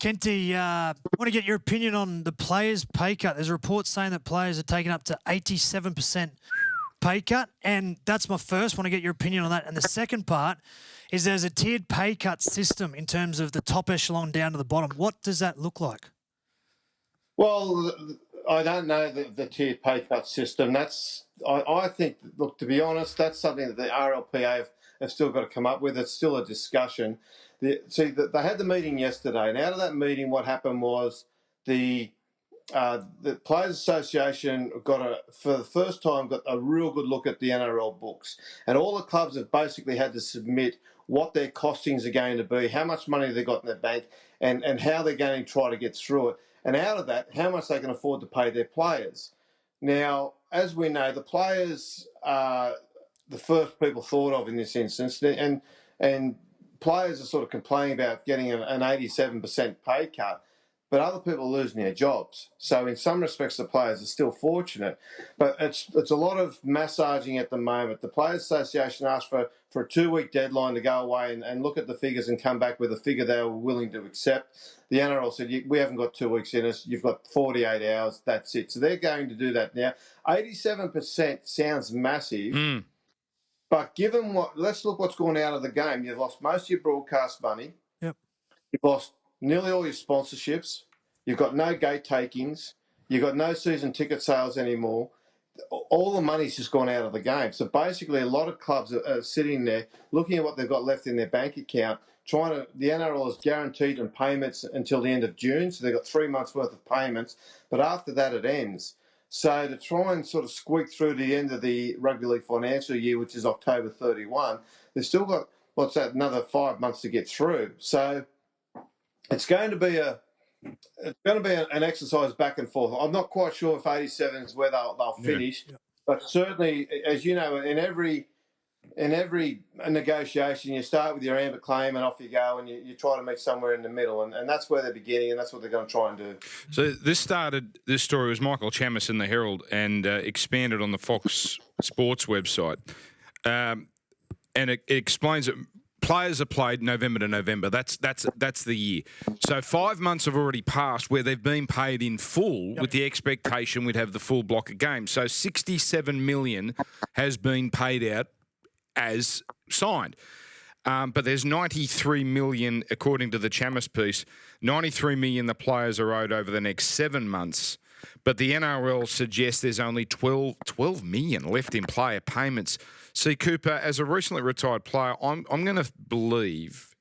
Kenty, I want to get your opinion on the players' pay cut. There's a report saying that players are taking up to 87% pay cut, and that's my first. Want to get your opinion on that. And the second part is there's a tiered pay cut system in terms of the top echelon down to the bottom. What does that look like? Well, I don't know the tiered pay cut system. I think, look, to be honest, that's something that the RLPA have still got to come up with. It's still a discussion. They had the meeting yesterday, and out of that meeting, what happened was the Players Association for the first time, got a real good look at the NRL books, and all the clubs have basically had to submit what their costings are going to be, how much money they've got in their bank, and how they're going to try to get through it. And out of that, how much they can afford to pay their players. Now, as we know, the players are the first people thought of in this instance, and players are sort of complaining about getting an 87% pay cut, but other people are losing their jobs. So in some respects, the players are still fortunate, but it's a lot of massaging at the moment. The Players Association asked for a 2-week deadline to go away and look at the figures and come back with a figure they were willing to accept. The NRL said, we haven't got 2 weeks in us. You've got 48 hours. That's it. So they're going to do that now. 87% sounds massive, but let's look what's gone out of the game. You've lost most of your broadcast money. Yep. You've lost nearly all your sponsorships. You've got no gate takings. You've got no season ticket sales anymore. All the money's just gone out of the game. So basically, a lot of clubs are sitting there looking at what they've got left in their bank account. The NRL is guaranteed on payments until the end of June, so they've got 3 months worth of payments. But after that, it ends. So to try and sort of squeak through to the end of the rugby league financial year, which is October 31, they've still got another 5 months to get through. So it's going to be an exercise back and forth. I'm not quite sure if 87 is where they'll finish, but certainly, as you know, in every negotiation, you start with your ambit claim and off you go, and you try to meet somewhere in the middle, and that's where they're beginning, and that's what they're going to try and do. So this story was Michael Chammas in the Herald and expanded on the Fox Sports website, and it explains that players are played November to November. That's the year. So 5 months have already passed where they've been paid in full with the expectation we'd have the full block of games. So 67 million has been paid out as signed. But there's 93 million, according to the Chammas piece, 93 million the players are owed over the next 7 months. But the NRL suggests there's only 12 million left in player payments. See, Cooper, as a recently retired player, I'm going to believe,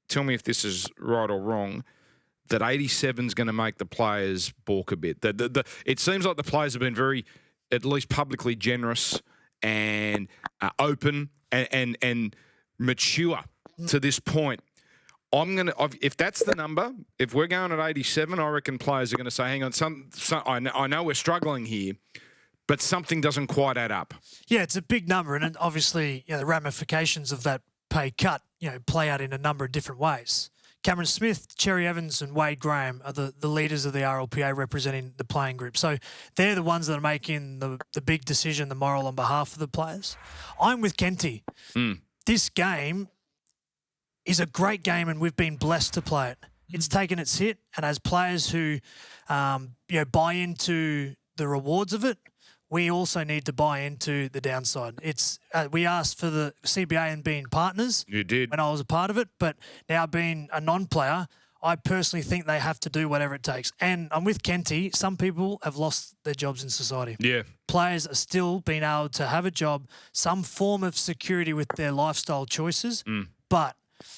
tell me if this is right or wrong, that 87 is going to make the players balk a bit. It seems like the players have been very, at least publicly, generous and open and mature to this point. If that's the number, if we're going at 87, I reckon players are going to say, hang on, I know we're struggling here, but something doesn't quite add up. Yeah, it's a big number, and obviously, the ramifications of that pay cut, play out in a number of different ways. Cameron Smith, Cherry Evans and Wade Graham are the leaders of the RLPA representing the playing group. So they're the ones that are making the big decision, the moral on behalf of the players. I'm with Kenty. This game is a great game and we've been blessed to play it. It's taken its hit, and as players who buy into the rewards of it, we also need to buy into the downside. It's we asked for the CBA and being partners. You did. When I was a part of it, but now being a non-player, I personally think they have to do whatever it takes. And I'm with Kenty. Some people have lost their jobs in society. Yeah. Players are still being able to have a job, some form of security with their lifestyle choices. But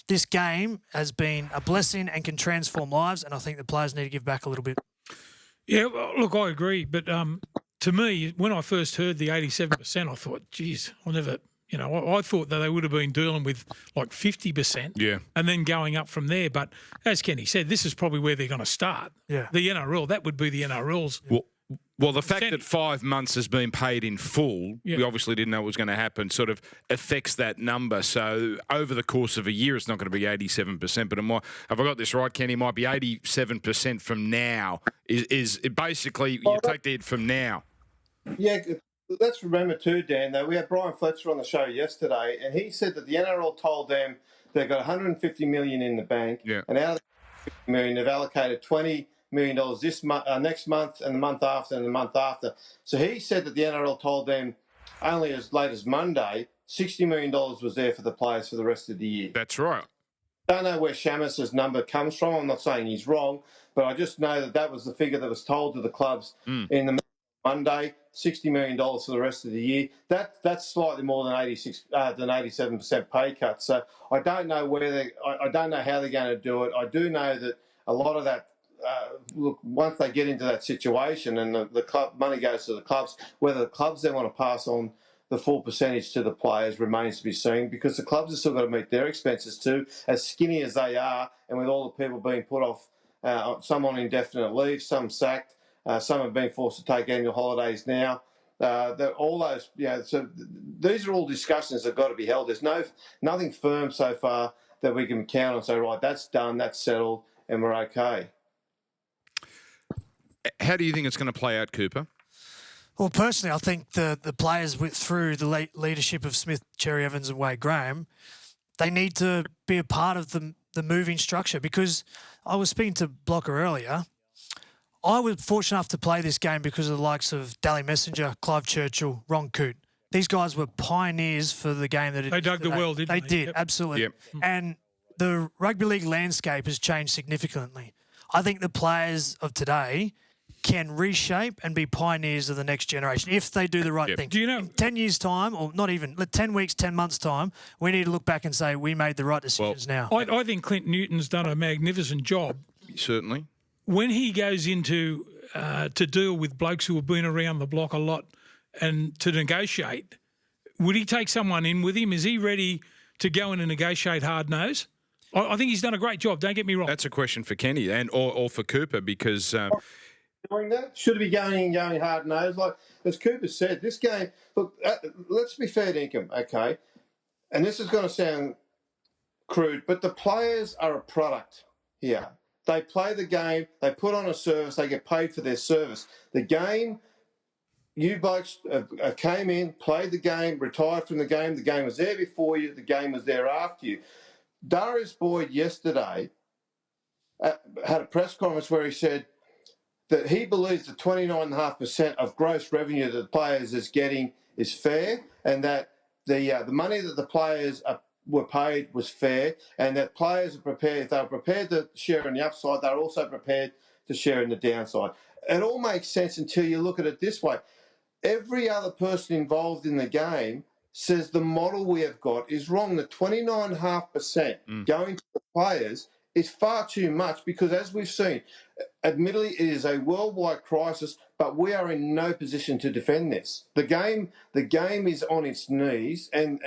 this game has been a blessing and can transform lives, and I think the players need to give back a little bit. Yeah, well, look, I agree, but to me, when I first heard the 87%, I thought, geez, I'll never, I thought that they would have been dealing with like 50% and then going up from there. But as Kenny said, this is probably where they're going to start. Yeah. The NRL, that would be the NRL's. Well, the fact that 5 months has been paid in full, we obviously didn't know what was going to happen, sort of affects that number. So over the course of a year, it's not going to be 87%, but it might, have I got this right, Kenny? It might be 87% from now. Is basically, you take the hit from now. Yeah, let's remember too, Dan, though, we had Brian Fletcher on the show yesterday, and he said that the NRL told them they've got 150 million in the bank, and out of million. They've allocated $20 million this month, next month, and the month after, and the month after. So he said that the NRL told them only as late as Monday, $60 million was there for the players for the rest of the year. That's right. I don't know where Shamus's number comes from. I'm not saying he's wrong, but I just know that that was the figure that was told to the clubs in the Monday. $60 million for the rest of the year. That's slightly more than 87% pay cut. So I don't know I don't know how they're going to do it. I do know that a lot of that. Look, once they get into that situation and the club money goes to the clubs, whether the clubs then want to pass on the full percentage to the players remains to be seen, because the clubs have still got to meet their expenses too, as skinny as they are, and with all the people being put off, some on indefinite leave, some sacked, some have been forced to take annual holidays now. All those, so these are all discussions that have got to be held. There's nothing firm so far that we can count on and say, right, that's done, that's settled, and we're okay. How do you think it's going to play out, Cooper? Well, personally, I think the players through the leadership of Smith, Cherry Evans and Wade Graham, they need to be a part of the moving structure, because I was speaking to Blocker earlier. I was fortunate enough to play this game because of the likes of Dally Messenger, Clive Churchill, Ron Coote. These guys were pioneers for the game. They dug the well, didn't they? They did, Yep. absolutely. Yep. And the rugby league landscape has changed significantly. I think the players of today can reshape and be pioneers of the next generation if they do the right thing. Do you know, in 10 years' time, or not even 10 weeks, 10 months' time, we need to look back and say we made the right decisions now. I think Clint Newton's done a magnificent job. Certainly. When he goes into to deal with blokes who have been around the block a lot and to negotiate, would he take someone in with him? Is he ready to go in and negotiate hard nose? I think he's done a great job. Don't get me wrong. That's a question for Kenny or for Cooper, because doing that? Should it be going hard nosed? Like as Cooper said, this game. Look, let's be fair to Ingham, okay? And this is going to sound crude, but the players are a product here. They play the game. They put on a service. They get paid for their service. The game. You blokes came in, played the game, retired from the game. The game was there before you. The game was there after you. Darius Boyd yesterday had a press conference where he said that he believes the 29.5% of gross revenue that the players is getting is fair, and that the money that the players were paid was fair, and that players are prepared. If they were prepared to share in the upside, they're also prepared to share in the downside. It all makes sense until you look at it this way. Every other person involved in the game says the model we have got is wrong. The 29.5% going to the players is far too much, because as we've seen, admittedly it is a worldwide crisis, but we are in no position to defend this. The game is on its knees, and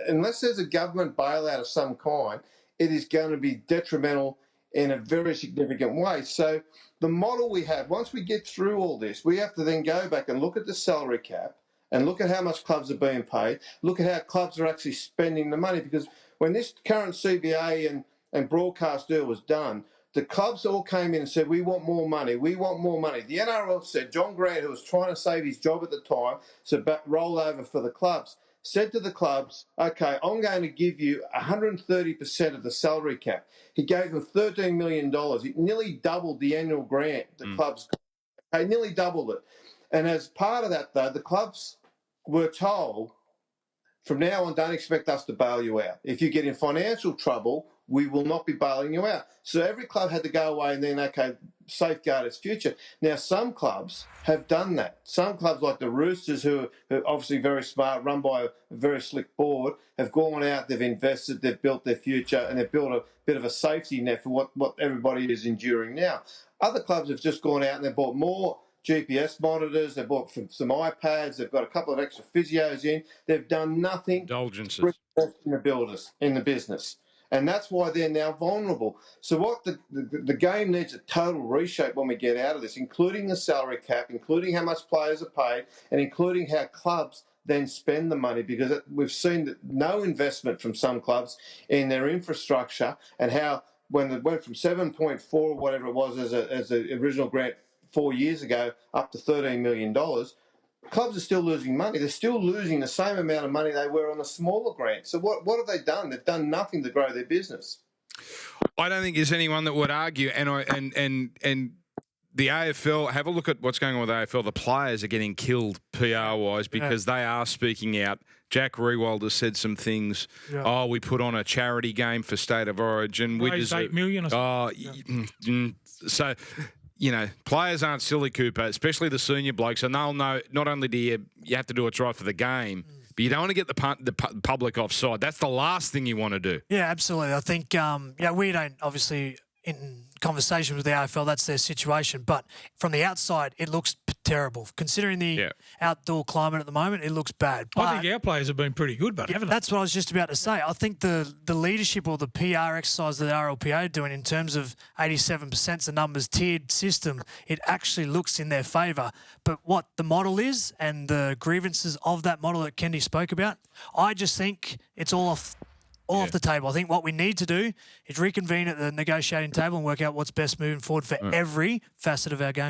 unless there's a government bailout of some kind, it is going to be detrimental in a very significant way. So the model we have, once we get through all this, we have to then go back and look at the salary cap and look at how much clubs are being paid, look at how clubs are actually spending the money, because when this current CBA and broadcast deal was done, the clubs all came in and said, we want more money, we want more money. The NRL said, John Grant, who was trying to save his job at the time, so rolled over for the clubs, said to the clubs, okay, I'm going to give you 130% of the salary cap. He gave them $13 million. It nearly doubled the annual grant the clubs got. They nearly doubled it. And as part of that, though, the clubs were told, from now on, don't expect us to bail you out. If you get in financial trouble, we will not be bailing you out. So every club had to go away and then, okay, safeguard its future. Now, some clubs have done that. Some clubs like the Roosters, who are obviously very smart, run by a very slick board, have gone out, they've invested, they've built their future, and they've built a bit of a safety net for what everybody is enduring now. Other clubs have just gone out and they've bought more GPS monitors, they've bought some iPads, they've got a couple of extra physios in. They've done nothing indulgences in the business. And that's why they're now vulnerable. So what the game needs a total reshape when we get out of this, including the salary cap, including how much players are paid, and including how clubs then spend the money, because we've seen that no investment from some clubs in their infrastructure, and how when it went from 7.4 or whatever it was as an original grant 4 years ago up to $13 million, clubs are still losing money. They're still losing the same amount of money they were on a smaller grant. So what have they done? They've done nothing to grow their business. I don't think there's anyone that would argue, and the AFL, have a look at what's going on with the AFL. The players are getting killed PR-wise because they are speaking out. Jack Rewalder said some things. Yeah. Oh, we put on a charity game for State of Origin. Raised $8 million or something. So, you know, players aren't silly, Cooper, especially the senior blokes, and they'll know not only do you have to do what's right for the game, but you don't want to get the public offside. That's the last thing you want to do. Yeah, absolutely. I think, we don't obviously in conversations with the AFL, that's their situation. But from the outside, it looks terrible. Considering the outdoor climate at the moment, it looks bad. But I think our players have been pretty good, but haven't they? That's what I was just about to say. I think the leadership or the PR exercise that the RLPA are doing in terms of 87% the numbers tiered system, it actually looks in their favour. But what the model is and the grievances of that model that Kendi spoke about, I just think it's all off the table. I think what we need to do is reconvene at the negotiating table and work out what's best moving forward for every facet of our game.